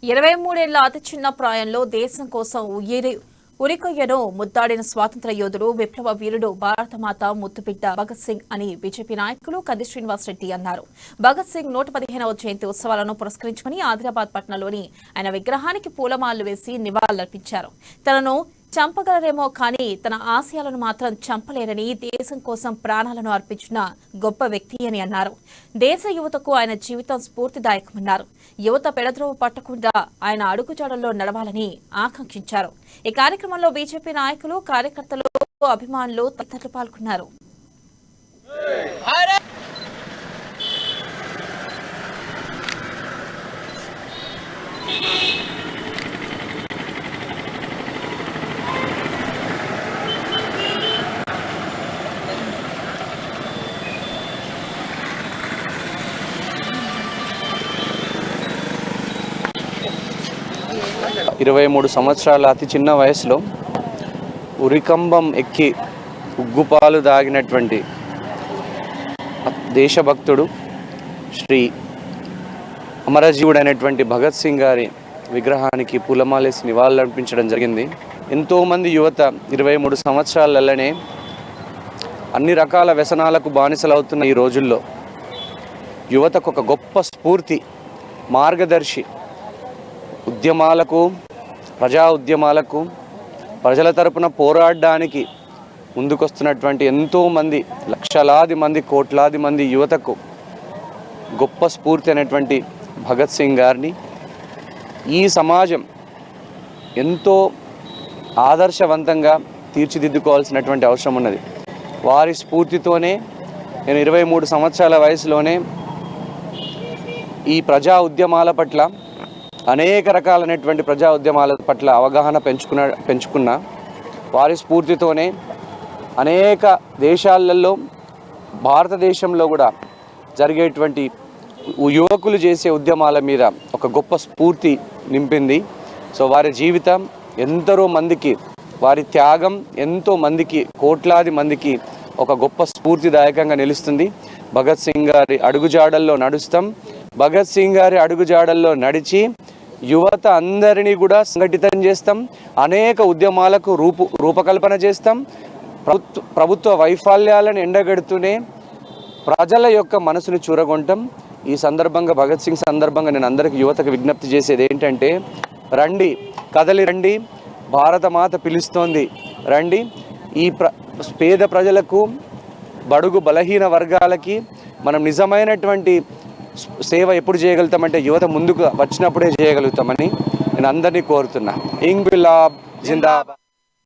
23 ఏళ్ల అతి చిన్న ప్రాయంలో దేశం కోసం ఉరికొయ్యను ముద్దాడిన స్వాతంత్ర యోధుడు విప్లవ వీరుడు భారతమాత ముద్దుబిడ్డ భగత్ సింగ్ అని బీజేపీ నాయకులు కంది శ్రీనివాస్ రెడ్డి అన్నారు. భగత్ సింగ్ 115వ జయంతి ఉత్సవాలను పురస్కరించుకుని ఆదిలాబాద్ పట్టణంలోని ఆయన విగ్రహానికి పూలమాలలు వేసి నివాళులర్పించారు. తనను చంపగలరేమో కానీ తన ఆశయాలను మాత్రం చంపలేరని, దేశం కోసం ప్రాణాలను అర్పించిన గొప్ప వ్యక్తి అని అన్నారు. దేశ యువతకు ఆయన జీవితం స్ఫూర్తిదాయకమన్నారు. యువత పెడద్రోవ పట్టకుండా ఆయన అడుగుజాడల్లో నడవాలని ఆకాంక్షించారు. ఈ కార్యక్రమంలో బీజేపీ నాయకులు, కార్యకర్తలు, అభిమానులు తదితరులు పాల్గొన్నారు. 23 సంవత్సరాల అతి చిన్న వయసులో ఉరికంబం ఎక్కి ఉగ్గుపాలు దాగినటువంటి దేశభక్తుడు శ్రీ అమరజీవుడైనటువంటి భగత్ సింగ్ గారి విగ్రహానికి పూలమాలేసి నివాళులర్పించడం జరిగింది. ఎంతోమంది యువత 23 సంవత్సరాలలోనే అన్ని రకాల వ్యసనాలకు బానిసలవుతున్న ఈ రోజుల్లో యువతకు ఒక గొప్ప స్ఫూర్తి, మార్గదర్శి, ఉద్యమాలకు, ప్రజా ఉద్యమాలకు, ప్రజల తరపున పోరాడడానికి ముందుకొస్తున్నటువంటి ఎంతోమంది, లక్షలాది మంది, కోట్లాది మంది యువతకు గొప్ప స్ఫూర్తి అయినటువంటి భగత్ సింగ్ గారిని ఈ సమాజం ఎంతో ఆదర్శవంతంగా తీర్చిదిద్దుకోవాల్సినటువంటి అవసరం ఉన్నది. వారి స్ఫూర్తితోనే నేను 23 సంవత్సరాల వయసులోనే ఈ ప్రజా ఉద్యమాల పట్ల, అనేక రకాలైనటువంటి ప్రజా ఉద్యమాల పట్ల అవగాహన పెంచుకున్న వారి స్ఫూర్తితోనే అనేక దేశాలలో, భారతదేశంలో కూడా జరిగేటువంటి యువకులు చేసే ఉద్యమాల మీద ఒక గొప్ప స్ఫూర్తి నింపింది. సో వారి జీవితం ఎందరో మందికి, వారి త్యాగం ఎంతో మందికి, కోట్లాది మందికి ఒక గొప్ప స్ఫూర్తిదాయకంగా నిలుస్తుంది. భగత్ సింగ్ గారి అడుగుజాడల్లో నడుస్తాం. భగత్ సింగ్ గారి అడుగుజాడల్లో నడిచి యువత అందరినీ కూడా సంఘటితం చేస్తాం. అనేక ఉద్యమాలకు రూపకల్పన చేస్తాం. ప్రభుత్వ వైఫల్యాలను ఎండగడుతూనే ప్రజల యొక్క మనసును చూరగొంటాం. ఈ సందర్భంగా, భగత్ సింగ్ సందర్భంగా నేను అందరికీ, యువతకు విజ్ఞప్తి చేసేది ఏంటంటే, రండి, కదలి రండి, భారతమాత పిలుస్తోంది, రండి. ఈ పేద ప్రజలకు, బడుగు బలహీన వర్గాలకి మనం నిజమైనటువంటి సేవ ఎప్పుడు చేయగలుగుతామంటే యువత ముందుకు వచ్చినప్పుడే చేయగలుగుతామని నేను అందరినీ కోరుతున్నా. ఇంక్విలాబ్ జిందాబాద్.